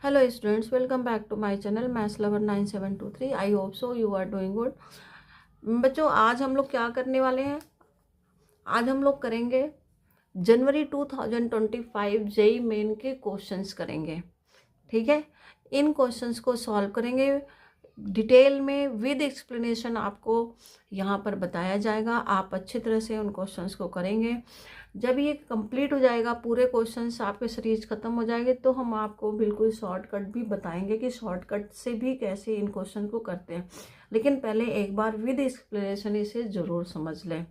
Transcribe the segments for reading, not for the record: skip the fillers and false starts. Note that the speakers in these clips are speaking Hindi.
Hello students, welcome back to my channel Maths Lover 9723. I hope so you are doing good. बच्चों, आज हम लोग क्या करने वाले हैं? आज हम लोग करेंगे जनवरी 2025 जेई मेन के क्वेश्चंस करेंगे। ठीक है, इन क्वेश्चंस को सॉल्व करेंगे डिटेल में विद एक्सप्लेनेशन। आपको यहाँ पर बताया जाएगा, आप अच्छी तरह से उन क्वेश्चंस को करेंगे। जब ये कंप्लीट हो जाएगा, पूरे क्वेश्चंस आपके सीरीज खत्म हो जाएंगे, तो हम आपको बिल्कुल शॉर्टकट भी बताएंगे कि शॉर्टकट से भी कैसे इन क्वेश्चन को करते हैं। लेकिन पहले एक बार विद एक्सप्लेनेशन इसे ज़रूर समझ लें।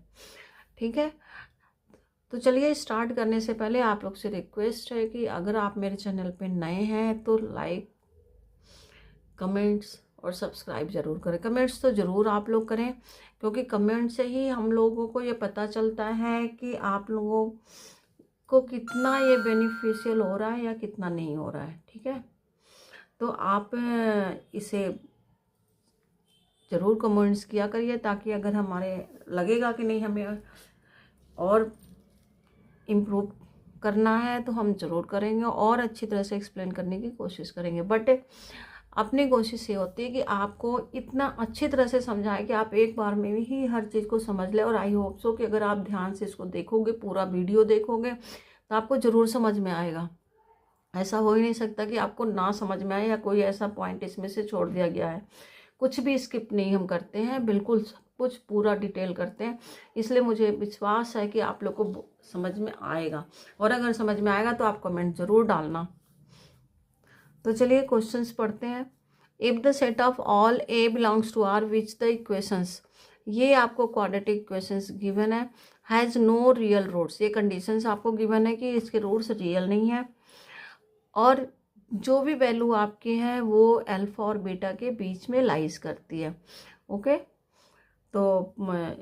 ठीक है, तो चलिए स्टार्ट करने से पहले आप लोग से रिक्वेस्ट है कि अगर आप मेरे चैनल पे नए हैं तो लाइक, कमेंट्स और सब्सक्राइब ज़रूर करें। कमेंट्स तो ज़रूर आप लोग करें, क्योंकि कमेंट से ही हम लोगों को ये पता चलता है कि आप लोगों को कितना ये बेनिफिशियल हो रहा है या कितना नहीं हो रहा है। ठीक है, तो आप इसे ज़रूर कमेंट्स किया करिए, ताकि अगर हमारे लगेगा कि नहीं हमें और इम्प्रूव करना है तो हम ज़रूर करेंगे और अच्छी तरह से एक्सप्लेन करने की कोशिश करेंगे। बट अपनी कोशिश ये होती है कि आपको इतना अच्छी तरह से समझाएं कि आप एक बार में ही हर चीज़ को समझ लें। और आई होप सो कि अगर आप ध्यान से इसको देखोगे, पूरा वीडियो देखोगे, तो आपको ज़रूर समझ में आएगा। ऐसा हो ही नहीं सकता कि आपको ना समझ में आए या कोई ऐसा पॉइंट इसमें से छोड़ दिया गया है। कुछ भी स्किप नहीं हम करते हैं, बिल्कुल सब कुछ पूरा डिटेल करते हैं। इसलिए मुझे विश्वास है कि आप लोग को समझ में आएगा, और अगर समझ में आएगा तो आप कमेंट ज़रूर डालना। तो चलिए क्वेश्चंस पढ़ते हैं। If the set of all a belongs to R which the equations, ये आपको क्वाड्रेटिक इक्वेशंस गिवन है, हैज़ नो रियल रूट्स। ये कंडीशंस आपको गिवन है कि इसके रूट्स रियल नहीं है, और जो भी वैल्यू आपकी है वो अल्फा और बीटा के बीच में लाइज करती है। ओके, तो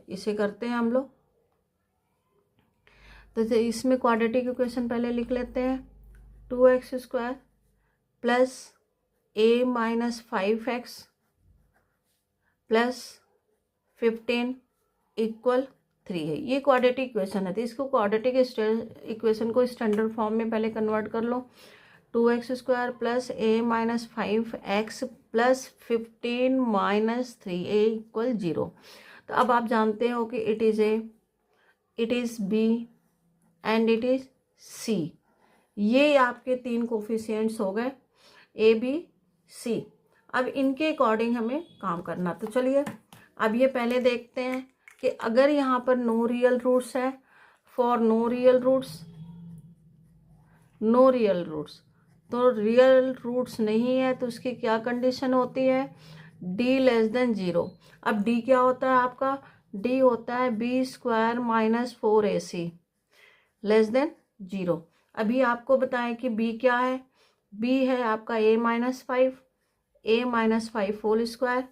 इसे करते हैं हम लोग। तो इसमें क्वाड्रेटिक इक्वेशन पहले लिख लेते हैं। 2x² plus a minus 5x plus 15 equal 3 है। ये क्वाड्रेटिक इक्वेशन है, तो इसको क्वाड्रेटिक इक्वेशन को स्टैंडर्ड फॉर्म में पहले कन्वर्ट कर लो। 2x² plus a minus 5x plus 15 minus 3a equal 0। तो अब आप जानते हो कि it is a, it is b and it is c। ये आपके तीन कोफिशिएंट्स हो गए, ए बी सी। अब इनके अकॉर्डिंग हमें काम करना। तो चलिए अब ये पहले देखते हैं कि अगर यहाँ पर नो रियल रूट्स है, for no real roots, no real roots, तो रियल रूट्स नहीं है तो उसकी क्या कंडीशन होती है? D less than 0। अब डी क्या होता है आपका? डी होता है b² minus 4ac less than 0। अभी आपको बताएं कि b क्या है? b है आपका a minus 5, a minus 5 whole square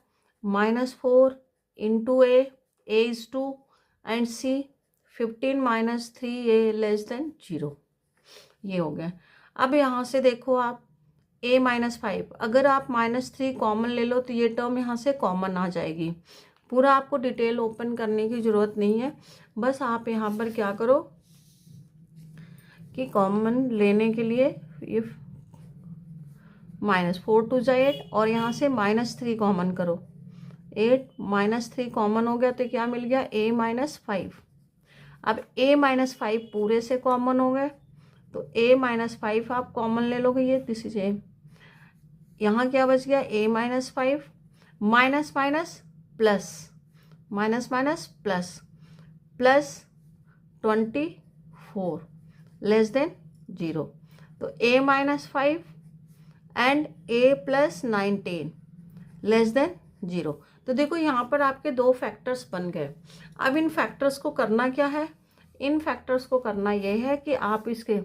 minus 4 into a is 2 and c 15 minus 3a less than 0। ये हो गया। अब यहाँ से देखो आप a माइनस 5, अगर आप -3 कॉमन ले लो तो ये टर्म यहाँ से कॉमन आ जाएगी। पूरा आपको डिटेल ओपन करने की ज़रूरत नहीं है, बस आप यहाँ पर क्या करो कि कॉमन लेने के लिए ये -4 टू 8 और यहाँ से -3 कॉमन करो। 8 -3 कॉमन हो गया तो क्या मिल गया? a minus 5। अब a माइनस 5 पूरे से कॉमन हो गए, तो a माइनस 5 आप कॉमन ले लोगे, ये दिस इज a। यहाँ क्या बच गया? a minus 5 minus minus plus, minus minus plus, plus 24 less than 0। तो a minus 5 and a plus 19 less than 0। तो देखो यहाँ पर आपके दो फैक्टर्स बन गए। अब इन फैक्टर्स को करना क्या है? इन फैक्टर्स को करना यह है कि आप इसके,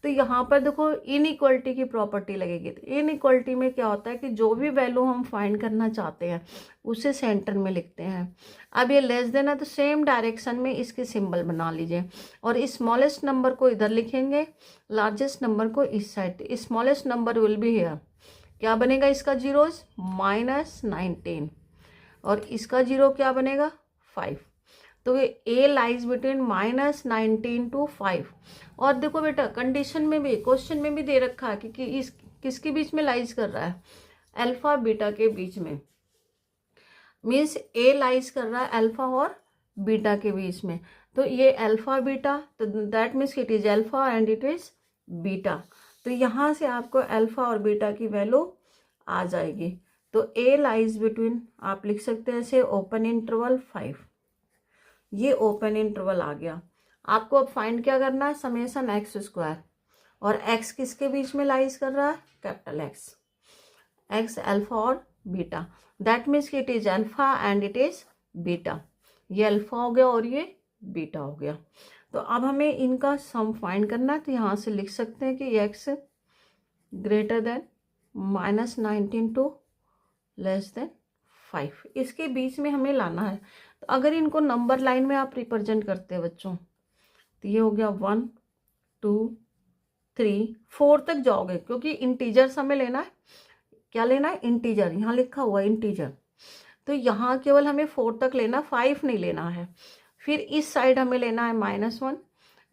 तो यहाँ पर देखो इनइक्वलिटी की प्रॉपर्टी लगेगी। तो इनइक्वलिटी में क्या होता है कि जो भी वैल्यू हम फाइंड करना चाहते हैं उसे सेंटर में लिखते हैं। अब ये लेस देन है तो सेम डायरेक्शन में इसके सिंबल बना लीजिए, और स्मॉलेस्ट नंबर को इधर लिखेंगे, लार्जेस्ट नंबर को इस side. Smallest number will be here. क्या बनेगा इसका? जीरोस -19, और इसका जीरो क्या बनेगा? 5। तो ये a लाइज बिटवीन -19 टू 5। और देखो बेटा कंडीशन में भी, क्वेश्चन में भी दे रखा है कि इस किसके बीच में लाइज कर रहा है, अल्फा बीटा के बीच में, मीन्स ए लाइज कर रहा है अल्फा और बीटा के बीच में। तो ये अल्फा बीटा, तो that means it is alpha and it is beta. तो यहाँ से आपको अल्फा और बीटा की वैल्यू आ जाएगी। तो ए लाइज बिटवीन, आप लिख सकते हैं ऐसे, ओपन इंटरवल 5। ये ओपन इंटरवल आ गया। आपको अब फाइंड क्या करना है, समेशन एक्स स्क्वायर, और एक्स किसके बीच में लाइज कर रहा है, कैपिटल एक्स, एक्स अल्फा और beta. That means it is alpha and it is beta. ये अल्फा हो गया और ये बीटा हो गया। तो अब हमें इनका सम फाइंड करना है। तो यहाँ से लिख सकते हैं कि x greater than -19 to less than 5, इसके बीच में हमें लाना है। तो अगर इनको नंबर लाइन में आप रिप्रेजेंट करते हैं बच्चों, तो ये हो गया 1 2 3 4 तक जाओगे, क्योंकि इंटीजर्स हमें लेना है। क्या लेना है, इंटीजर, यहाँ लिखा हुआ है इंटीजर। तो यहाँ केवल हमें 4 तक लेना, 5 नहीं लेना है। फिर इस साइड हमें लेना है -1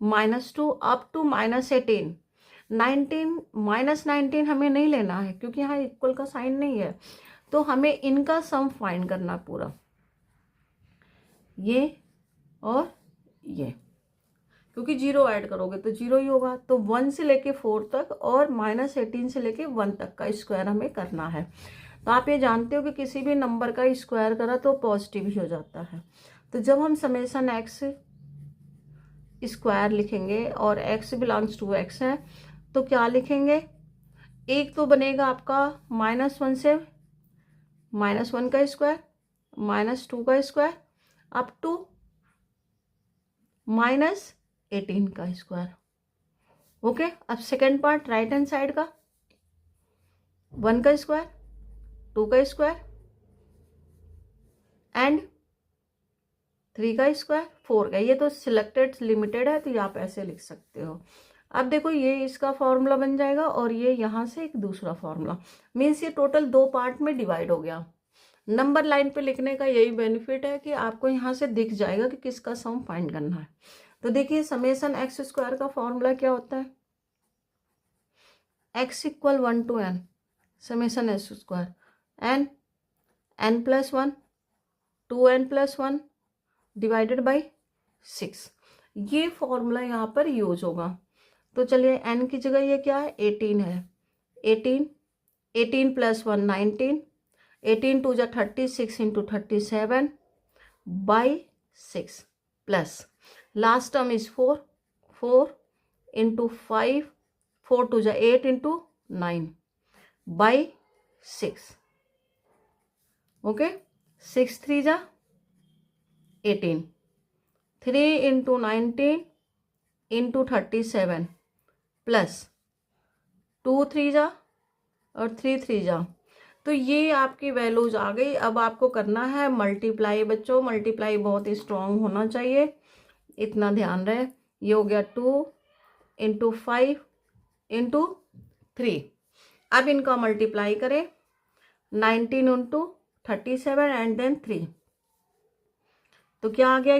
-2 अप टू -18। 19 हमें नहीं लेना है, क्योंकि यहाँ इक्वल का साइन नहीं है। तो हमें इनका सम फाइंड करना पूरा, ये और ये, क्योंकि 0 ऐड करोगे तो 0 ही होगा। तो 1 से लेके 4 तक और -18 से लेके 1 तक का स्क्वायर हमें करना है। तो आप ये जानते हो कि किसी भी नंबर का स्क्वायर करा तो पॉजिटिव ही हो जाता है। तो जब हम समेशन एक्स स्क्वायर लिखेंगे और x बिलोंग्स टू x है, तो क्या लिखेंगे, एक तो बनेगा आपका -1 से -1 का स्क्वायर, -2 का स्क्वायर अप टू -18 का स्क्वायर। ओके, अब second part right hand side का, 1 का स्क्वायर, 2 का स्क्वायर एंड 3 का स्क्वायर, 4 का। ये तो सिलेक्टेड लिमिटेड है, तो ये आप ऐसे लिख सकते हो। अब देखो ये इसका फॉर्मूला बन जाएगा और ये यहाँ से एक दूसरा फॉर्मूला, मीन्स ये टोटल 2 पार्ट में डिवाइड हो गया। नंबर लाइन पे लिखने का यही बेनिफिट है कि आपको यहाँ से दिख जाएगा कि किसका सम फाइंड करना है। तो देखिए समेशन एक्स स्क्वायर का फॉर्मूला क्या होता है, x = 1 to n summation S square n +1 2n + 1 divided by 6। ये फॉर्मूला यहाँ पर यूज होगा। तो चलिए n की जगह ये क्या है, 18 है। 18 + 1 19, 18 2 = 36 × 37 by 6 plus last term is 4 × 5, 4 2 = 8 × 9 by 6। Okay, 6 3 = 18, 3 × 19 × 37 plus 2 3 = और 3 3 = तो ये आपकी वैल्यूज आ गई। अब आपको करना है मल्टीप्लाई। बच्चों मल्टीप्लाई बहुत स्ट्रांग होना चाहिए, इतना ध्यान रहे। ये हो गया 2 × 5 × 3। अब इनका मल्टीप्लाई करें, 19 × 37 एंड देन 3। तो क्या आ गया,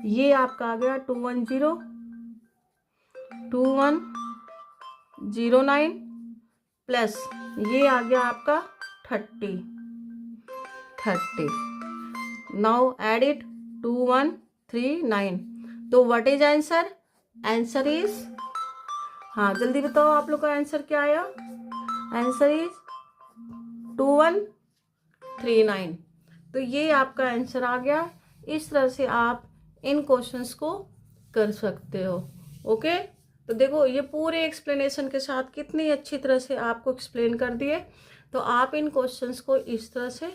ये आपका आ गया 2109 प्लस ये आ गया आपका 30। Now add it 2139। तो what is answer, answer is, हाँ जल्दी बताओ आप लोग का आंसर क्या आया, आंसर इज 2139। तो ये आपका आंसर आ गया। इस तरह से आप इन क्वेश्चंस को कर सकते हो। ओके, तो देखो ये पूरे एक्सप्लेनेशन के साथ कितनी अच्छी तरह से आपको एक्सप्लेन कर दिए। तो आप इन क्वेश्चंस को इस तरह से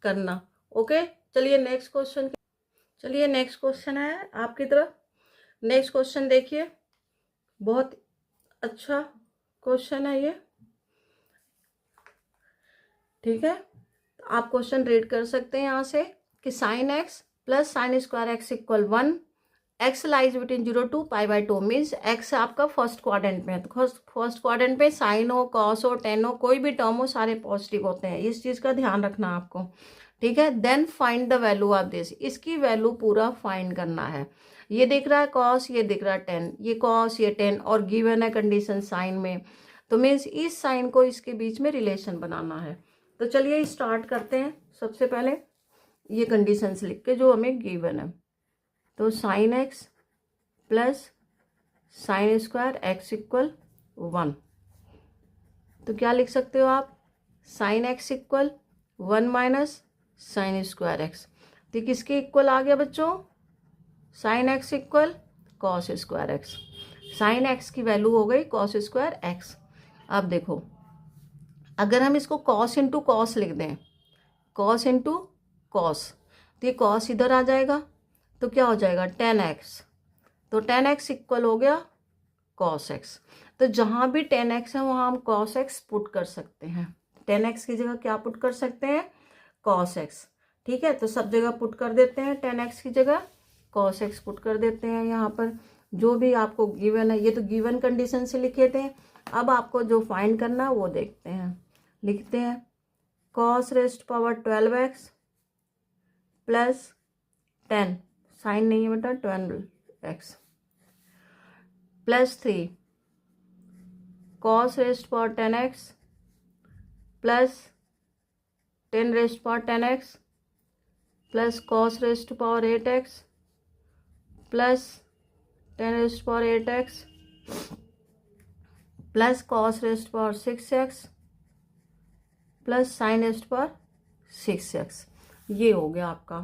करना। ओके, चलिए नेक्स्ट क्वेश्चन है आपकी तरफ। नेक्स्ट क्वेश्चन देखिए, बहुत अच्छा क्वेश्चन है ये, ठीक है। आप क्वेश्चन रीड कर सकते हैं यहाँ से कि sin x + sin² x = 1, x lies between 0 to π/2 means x आपका फर्स्ट क्वाड्रेंट में है। तो फर्स्ट क्वाड्रेंट पे साइन हो, कॉस हो, टेन हो, कोई भी टर्म हो, सारे पॉजिटिव होते हैं। इस चीज़ का ध्यान रखना आपको, ठीक है। Then find the value of this, इसकी वैल्यू पूरा फाइंड करना है। ये दिख रहा है कॉस, ये दिख रहा है टेन, ये कॉस ये टेन, और गिवन है कंडीशन साइन में। तो मीन्स इस साइन को इसके बीच में रिलेशन बनाना है। तो चलिए स्टार्ट करते हैं। सबसे पहले ये कंडीशंस लिख के जो हमें गिवन है। तो sign x plus sine square x equal 1। तो क्या लिख सकते हो आप, sine x equal 1 minus sine square x. तो किसके इक्वल आ गया बच्चों, sine x equal cos square X. Sine x की वैल्यू हो गई कॉस स्क्वायर एक्स। अब देखो, अगर हम इसको कॉस इंटू कॉस लिख दें, कॉस इंटू कॉस, तो ये कॉस इधर आ जाएगा, तो क्या हो जाएगा 10x। तो 10x इक्वल हो गया कॉस एक्स। तो जहाँ भी 10x है वहाँ हम कॉस एक्स पुट कर सकते हैं। 10x की जगह क्या पुट कर सकते हैं, कॉस एक्स। ठीक है, तो सब जगह पुट कर देते हैं, 10x की जगह कॉस एक्स पुट कर देते हैं। यहाँ पर जो भी आपको गिवन है, ये तो गिवन कंडीशन से लिखे थे। अब आपको जो फाइंड करना है वो देखते हैं। लिखते हैं cos raised power 12x plus 10, sine नहीं है बेटा, 12x plus 3 cos raised power 10x plus 10 raised power 10x plus cos raised power 8x plus 10 raised power 8x plus cos raised power 6x plus sine raised power 6x। ये हो गया आपका।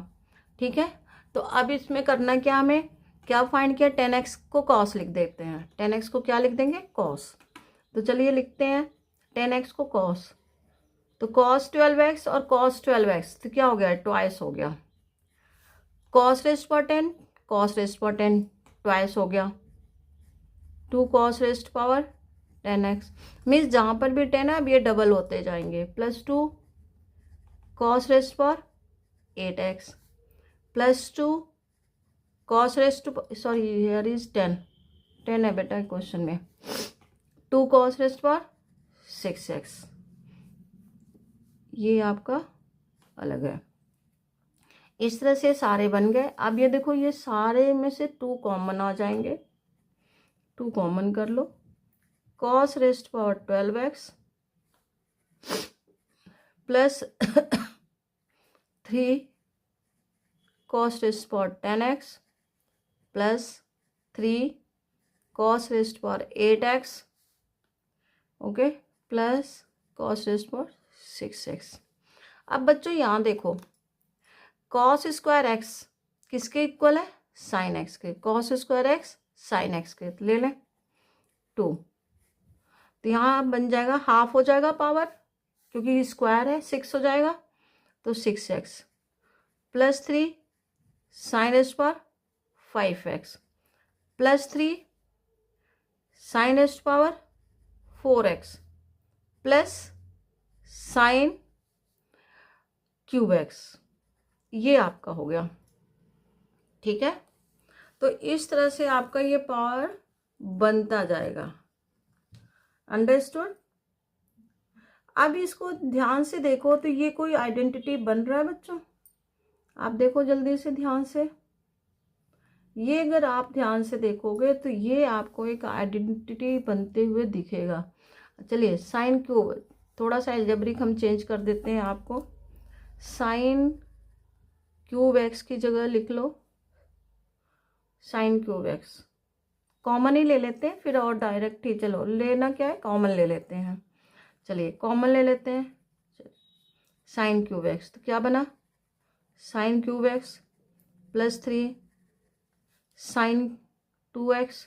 ठीक है, तो अब इसमें करना क्या, हमें क्या फाइंड किया, 10x को कॉस लिख देते हैं। 10x को क्या लिख देंगे, कॉस। तो चलिए लिखते हैं 10x को कॉस। तो कॉस 12x और कॉस 12x, तो क्या हो गया, ट्वाइस हो गया। Cos raised power 10, cos raised power 10 twice हो गया। 2 cos raised power 10x, means जहाँ पर भी 10 है अब ये डबल होते जाएंगे। Plus 2 cos raised power 8x plus 2 cos rest, sorry here is 10 है बेटा क्वेश्चन में। 2 कॉस रेस्ट पावर 6x, ये आपका अलग है। इस तरह से सारे बन गए। अब ये देखो, ये सारे में से 2 कॉमन आ जाएंगे, 2 कॉमन कर लो। Cos raised power 12x plus 3 cos raised power 10x plus 3 cos raised power 8x, okay, plus cos raised power 6x। अब बच्चों यहाँ देखो, कॉस स्क्वायर एक्स किसके इक्वल है, साइन एक्स के। Cos square X sine X के, तो ले लें 2। तो यहाँ बन जाएगा हाफ हो जाएगा पावर, क्योंकि स्क्वायर है, 6 हो जाएगा, तो 6x plus 3 sine s power 5x plus 3 sine s power 4x plus sine cube x. ये आपका हो गया। ठीक है, तो इस तरह से आपका ये पावर बनता जाएगा। अंडरस्टूड। अब इसको ध्यान से देखो, तो ये कोई आइडेंटिटी बन रहा है बच्चों, आप देखो जल्दी से ध्यान से। ये अगर आप ध्यान से देखोगे तो ये आपको एक आइडेंटिटी बनते हुए दिखेगा। चलिए साइन क्यूब, थोड़ा सा एल्जेब्रिक हम चेंज कर देते हैं आपको। साइन क्यूब एक्स की जगह लिख लो साइन क्यूब एक्स। कॉमन ही ले लेते हैं फिर, और डायरेक्ट ही, चलो लेना क्या है, कॉमन ले लेते हैं। चलिए कॉमन ले लेते हैं, साइन क्यूब एक्स। तो क्या बना, sine cube x plus 3 sine 2x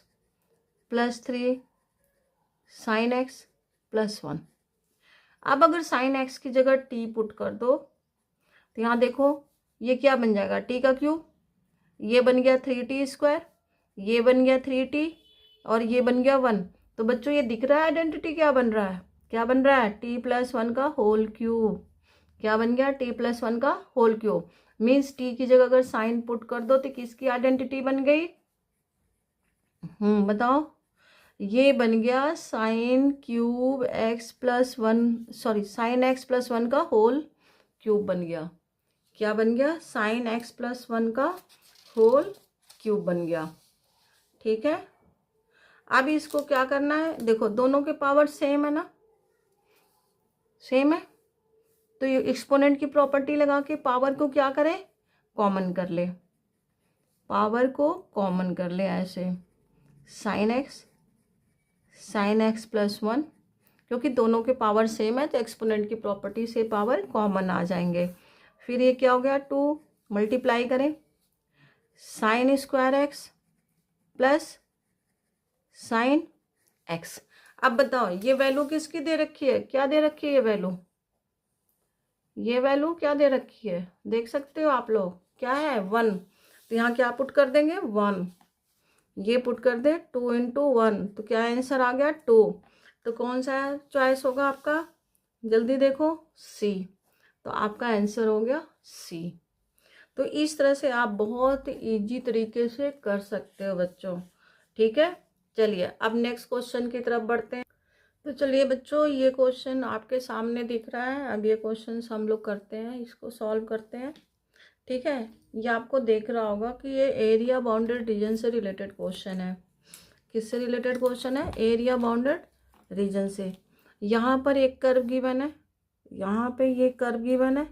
plus 3 sine x plus 1। अब अगर साइन एक्स की जगह t पुट कर दो, तो यहाँ देखो ये क्या बन जाएगा, t का क्यूब, ये बन गया 3t स्क्वायर, ये बन गया 3t और ये बन गया 1। तो बच्चों ये दिख रहा है आइडेंटिटी क्या बन रहा है, क्या बन रहा है, t प्लस 1 का होल क्यूब। क्या बन गया, t प्लस 1 का होल क्यूब। मीन्स t की जगह अगर साइन पुट कर दो तो किसकी आइडेंटिटी बन गई, बताओ, ये बन गया sign cube x plus 1, sorry sine x plus 1 का होल क्यूब बन गया। क्या बन गया, साइन एक्स प्लस 1 का होल क्यूब बन गया। ठीक है, अब इसको क्या करना है, देखो दोनों के पावर सेम है ना, सेम है, तो ये एक्सपोनेंट की प्रॉपर्टी लगा के पावर को क्या करें, कॉमन कर ले, पावर को कॉमन कर ले ऐसे, साइन एक्स प्लस 1, क्योंकि दोनों के पावर सेम है तो एक्सपोनेंट की प्रॉपर्टी से पावर कॉमन आ जाएंगे। फिर ये क्या हो गया, 2 मल्टीप्लाई करें sine square x plus sine x. अब बताओ ये वैल्यू किसकी दे रखी है, क्या दे रखी है ये वैल्यू क्या दे रखी है, देख सकते हो आप लोग, क्या है 1, तो यहाँ क्या पुट कर देंगे 1, ये पुट कर दे 2 इंटू 1, तो क्या आंसर आ गया 2। तो कौन सा चॉइस होगा आपका, जल्दी देखो, सी, तो आपका आंसर हो गया सी। तो इस तरह से आप बहुत इजी तरीके से कर सकते हो बच्चों, ठीक है। चलिए अब नेक्स्ट क्वेश्चन की तरफ बढ़ते हैं। तो चलिए बच्चों, ये क्वेश्चन आपके सामने दिख रहा है, अब ये क्वेश्चन हम लोग करते हैं, इसको सॉल्व करते हैं, ठीक है। ये आपको देख रहा होगा कि ये एरिया बाउंडेड रीजन से रिलेटेड क्वेश्चन है। किससे रिलेटेड क्वेश्चन है, एरिया बाउंडेड रीजन से। यहाँ पर एक कर्व गिवन है, यहाँ पे ये कर्व गिवन है,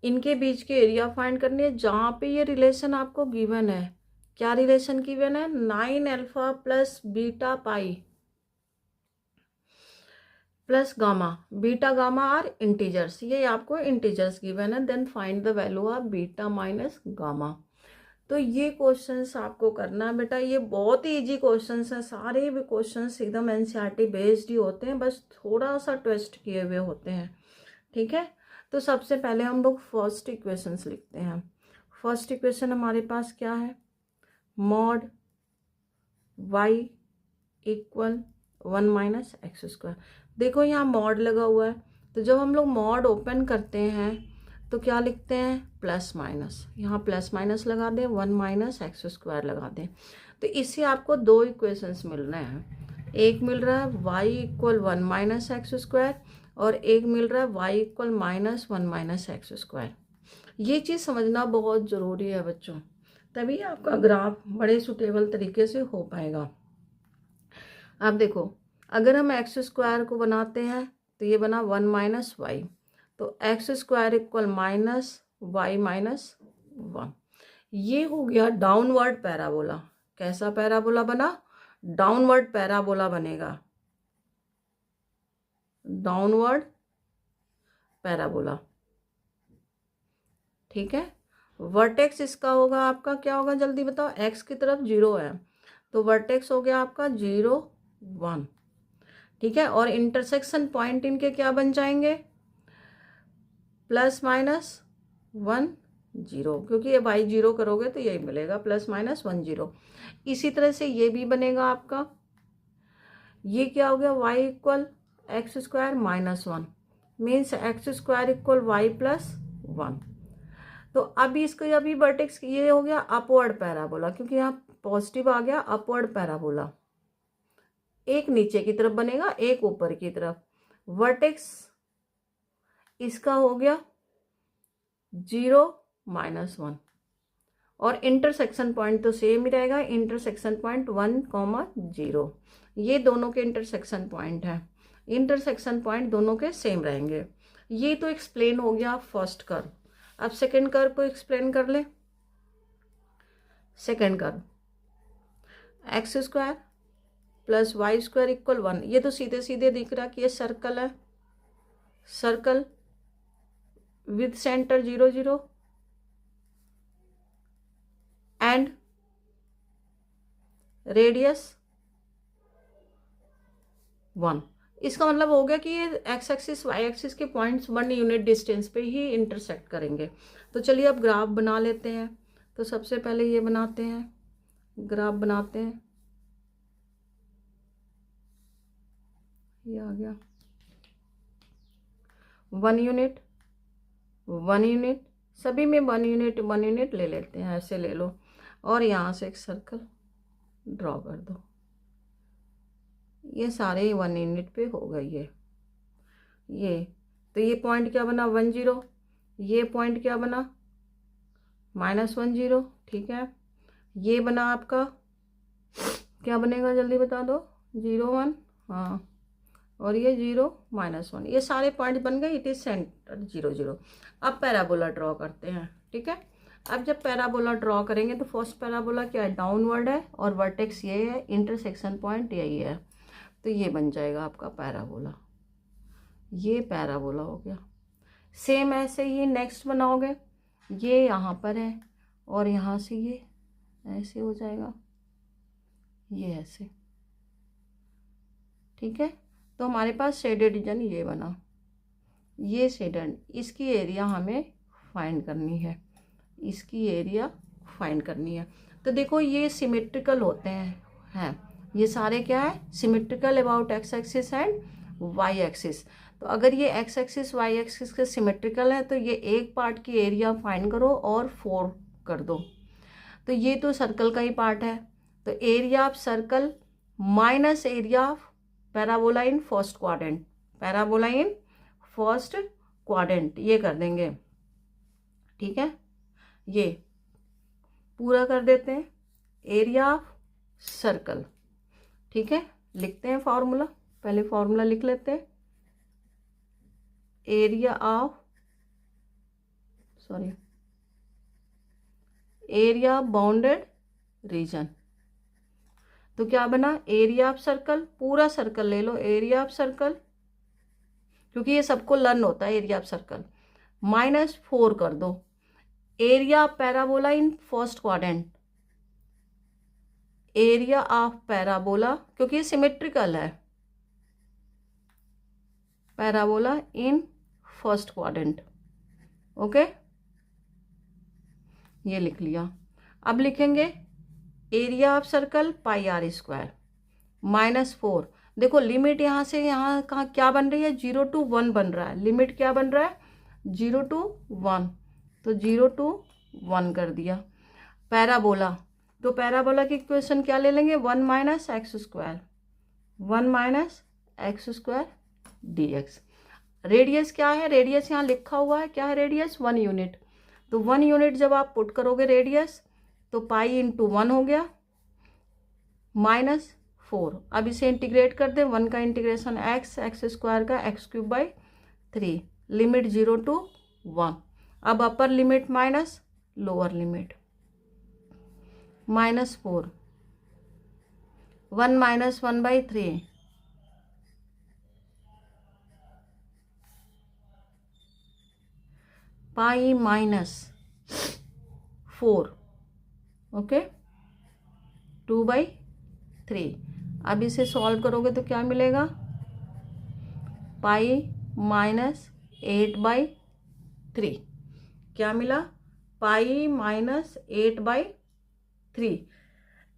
इनके बीच की एरिया फाइंड करनी है। जहाँ पे ये रिलेशन आपको गिवन है, क्या रिलेशन गिवन है, 9 alpha plus beta pi plus gamma, beta gamma are integers, ये आपको इंटीजर्स गिवन है। Then find the value of beta minus gamma. तो ये क्वेश्चंस आपको करना है बेटा, ये बहुत ही इजी क्वेश्चंस हैं, सारे भी क्वेश्चंस एकदम एनसीईआरटी बेस्ड ही होते हैं, बस थोड़ा सा ट्विस्ट किए हुए होते हैं, ठीक है। तो सबसे पहले हम लोग फर्स्ट इक्वेशंस लिखते हैं। फर्स्ट इक्वेशन हमारे पास क्या है, mod y equal 1 minus x square. देखो यहाँ मॉड लगा हुआ है, तो जब हम लोग मॉड ओपन करते हैं तो क्या लिखते हैं, प्लस माइनस, यहाँ प्लस माइनस लगा दें, 1 माइनस एक्स स्क्वायर लगा दें। तो इससे आपको दो इक्वेशंस मिल रहे हैं, एक मिल रहा है y equal 1 minus x square और एक मिल रहा है y equal minus 1 minus x square. ये चीज़ समझना बहुत ज़रूरी है बच्चों, तभी आपका ग्राफ बड़े सुटेबल तरीके से हो पाएगा। अब देखो, अगर हम एक्स स्क्वायर को बनाते हैं तो ये बना 1 माइनस वाई, तो x square equal minus y minus 1। ये हो गया डाउनवर्ड पैराबोला। कैसा पैराबोला बना, डाउनवर्ड पैराबोला बनेगा, डाउनवर्ड पैराबोला, ठीक है। वर्टेक्स इसका होगा आपका क्या होगा, जल्दी बताओ, एक्स की तरफ 0 है तो वर्टेक्स हो गया आपका 0 1, ठीक है। और इंटरसेक्शन पॉइंट इनके क्या बन जाएंगे, प्लस माइनस 1 0, क्योंकि ये बाई 0 करोगे तो यही मिलेगा, प्लस माइनस 1 0। इसी तरह से ये भी बनेगा आपका, ये क्या हो गया, y equal x square minus 1, means x square equal y plus 1। तो अभी इसको अभी वर्टेक्स ये हो गया अपवर्ड पैराबोला, क्योंकि यहाँ पॉजिटिव आ गया, अपवर्ड पैराबोला, एक नीचे की तरफ बनेगा एक ऊपर की तरफ। वर्टेक्स इसका हो गया 0 माइनस 1 और इंटरसेक्शन पॉइंट तो सेम ही रहेगा, इंटरसेक्शन पॉइंट 1,0। ये दोनों के इंटरसेक्शन पॉइंट है, इंटरसेक्शन पॉइंट दोनों के सेम रहेंगे। ये तो एक्सप्लेन हो गया फर्स्ट कर्व। अब सेकेंड कर्व को एक्सप्लेन कर ले। Second curve x square plus y square equal 1, ये तो सीधे सीधे दिख रहा कि ये सर्कल है, circle with centre 0 0 and radius 1। इसका मतलब हो गया कि ये एक्स एक्सिस वाई एक्सिस के पॉइंट्स 1 यूनिट डिस्टेंस पे ही इंटरसेक्ट करेंगे। तो चलिए अब ग्राफ बना लेते हैं। तो सबसे पहले ये बनाते हैं, ग्राफ बनाते हैं, ये आ गया 1 यूनिट 1 यूनिट, सभी में 1 यूनिट 1 यूनिट ले लेते हैं, ऐसे ले लो, और यहाँ से एक सर्कल ड्रॉ कर दो। ये सारे 1 यूनिट पे हो गई ये तो ये पॉइंट क्या बना 1 0, ये पॉइंट क्या बना माइनस 1 0, ठीक है। ये बना आपका क्या बनेगा जल्दी बता दो। 0 1, हाँ, और ये 0 -1, ये सारे पॉइंट बन गए। It is centre 0 0। अब पैराबोला ड्रॉ करते हैं, ठीक है। अब जब पैराबोला ड्रॉ करेंगे तो फर्स्ट पैराबोला क्या है, डाउनवर्ड है, और वर्टेक्स ये है, इंटरसेक्शन पॉइंट यही है, तो ये बन जाएगा आपका पैराबोला। ये पैराबोला हो गया। सेम ऐसे ही नेक्स्ट बनाओगे, ये यहाँ पर है और यहाँ से ये ऐसे हो जाएगा, ये ऐसे, ठीक है। तो हमारे पास शेडेड रीजन ये बना, ये शेडेड, इसकी एरिया हमें फाइंड करनी है, इसकी एरिया फाइंड करनी है। तो देखो ये सिमेट्रिकल होते हैं ये सारे क्या है, symmetrical about x axis and y axis. तो अगर ये एक्स एक्सिस वाई एक्सिस के सिमेट्रिकल है तो ये एक पार्ट की एरिया फाइंड करो और 4 कर दो। तो ये तो सर्कल का ही पार्ट है, तो area of circle minus area of parabola in first quadrant, parabola in first quadrant, ये कर देंगे, ठीक है। ये पूरा कर देते हैं, एरिया ऑफ सर्कल, ठीक है। लिखते हैं फॉर्मूला, पहले फॉर्मूला लिख लेते हैं। Area of area bounded reason, तो क्या बना, एरिया ऑफ सर्कल, पूरा सर्कल ले लो, एरिया ऑफ सर्कल, क्योंकि ये सबको लर्न होता है एरिया ऑफ सर्कल, -4 कर दो। Area of parabola in first quadrant, area of parabola, क्योंकि ये सिमेट्रिकल है, parabola in first quadrant, okay, ये लिख लिया। अब लिखेंगे एरिया ऑफ सर्कल πr² -4। देखो लिमिट यहाँ से यहाँ कहाँ क्या बन रही है, 0 to 1 बन रहा है, लिमिट क्या बन रहा है, 0 to 1, तो 0 to 1 कर दिया। पैराबोला, तो पैराबोला की इक्वेशन क्या ले लेंगे, 1 - x², 1 - x² dx। रेडियस क्या है, रेडियस यहाँ लिखा हुआ है, क्या है रेडियस, 1 यूनिट। तो 1 यूनिट जब आप पुट करोगे रेडियस तो π/1 हो गया, -4। अब इसे इंटीग्रेट कर दें, 1 का इंटीग्रेशन x² का x³/3, लिमिट 0 to 1। अब upper limit minus lower limit, -4, 1 - 1/3, π-4, okay, 2/3। अब इसे सॉल्व करोगे तो क्या मिलेगा, π-8/3, क्या मिला, π-8/3।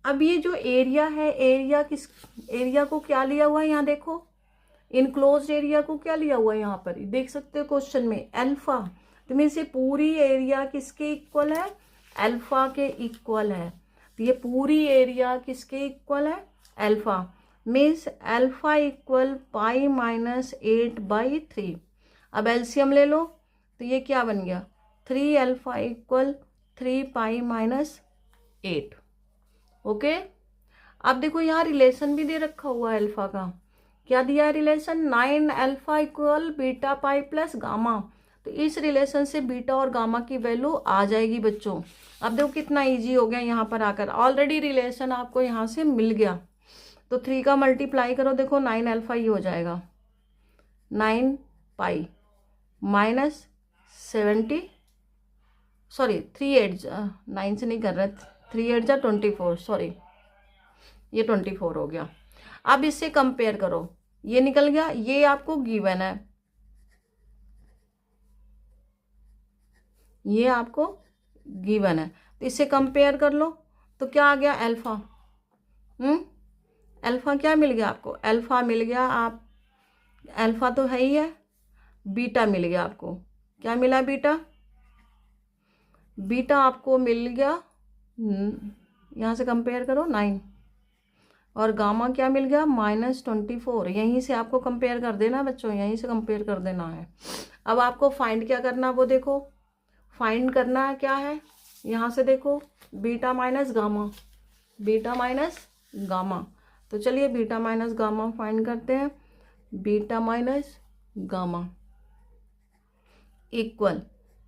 अब ये जो एरिया है, एरिया को क्या लिया हुआ है, यहाँ देखो इनक्लोज्ड एरिया को क्या लिया हुआ है, यहाँ पर देख सकते हो क्वेश्चन में अल्फा। तो में से पूरी एरिया किसके इक्वल है, अल्फा के इक्वल है। तो ये पूरी एरिया किसके इक्वल है, अल्फा, मीन्स अल्फा इक्वल π-8/3। अब एलसीएम ले लो, तो ये क्या बन गया, 3α इक्वल 3π-8, ओके। अब देखो यहाँ रिलेशन भी दे रखा हुआ है अल्फा का, क्या दिया है रिलेशन, 9α इक्वल β प्लस गामा। तो इस रिलेशन से बीटा और गामा की वैल्यू आ जाएगी बच्चों। अब देखो कितना इजी हो गया, यहाँ पर आकर ऑलरेडी रिलेशन आपको यहाँ से मिल गया। तो 3 का मल्टीप्लाई करो, देखो 9α ही हो जाएगा, 9π -70, सॉरी 3 8 9 से नहीं कर रहे, 3 8 जा 24, सॉरी ये 24 हो गया। अब इससे कंपेयर करो, ये निकल गया, ये आपको गिवन है, ये आपको गिवन है, तो इससे कंपेयर कर लो। तो क्या आ गया, अल्फा, अल्फा क्या मिल गया आपको, अल्फा मिल गया, आप अल्फा तो है ही है, बीटा मिल गया आपको, क्या मिला, बीटा, बीटा आपको मिल गया, यहाँ से कंपेयर करो 9, और गामा क्या मिल गया, -24। यहीं से आपको कंपेयर कर देना बच्चों, यहीं से कंपेयर कर देना है। अब आपको फाइंड क्या करना, वो देखो फाइंड करना है क्या है, यहाँ से देखो beta minus gamma, beta minus gamma. तो चलिए बीटा माइनस गामा फाइंड करते हैं। Beta minus gamma equal,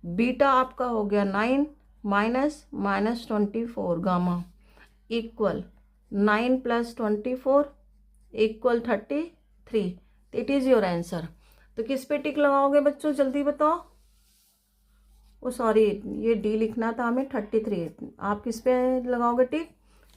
beta आपका हो गया 9 minus -24 gamma equal 9 + 24 equal 33। It is your answer. तो किस पे टिक लगाओगे बच्चों, जल्दी बताओ। ओ सॉरी, ये डी लिखना था हमें, 33। आप किस पे लगाओगे टिक,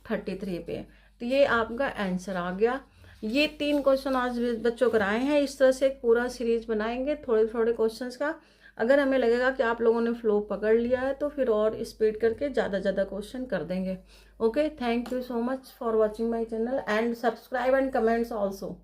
33 पे। तो ये आपका आंसर आ गया। ये 3 क्वेश्चन आज बच्चों कराए हैं। इस तरह से एक पूरा सीरीज बनाएंगे थोड़े थोड़े क्वेश्चंस का। अगर हमें लगेगा कि आप लोगों ने फ्लो पकड़ लिया है तो फिर और स्पीड करके ज़्यादा क्वेश्चन कर देंगे। Okay, thank you so much for watching my channel and subscribe and comments also.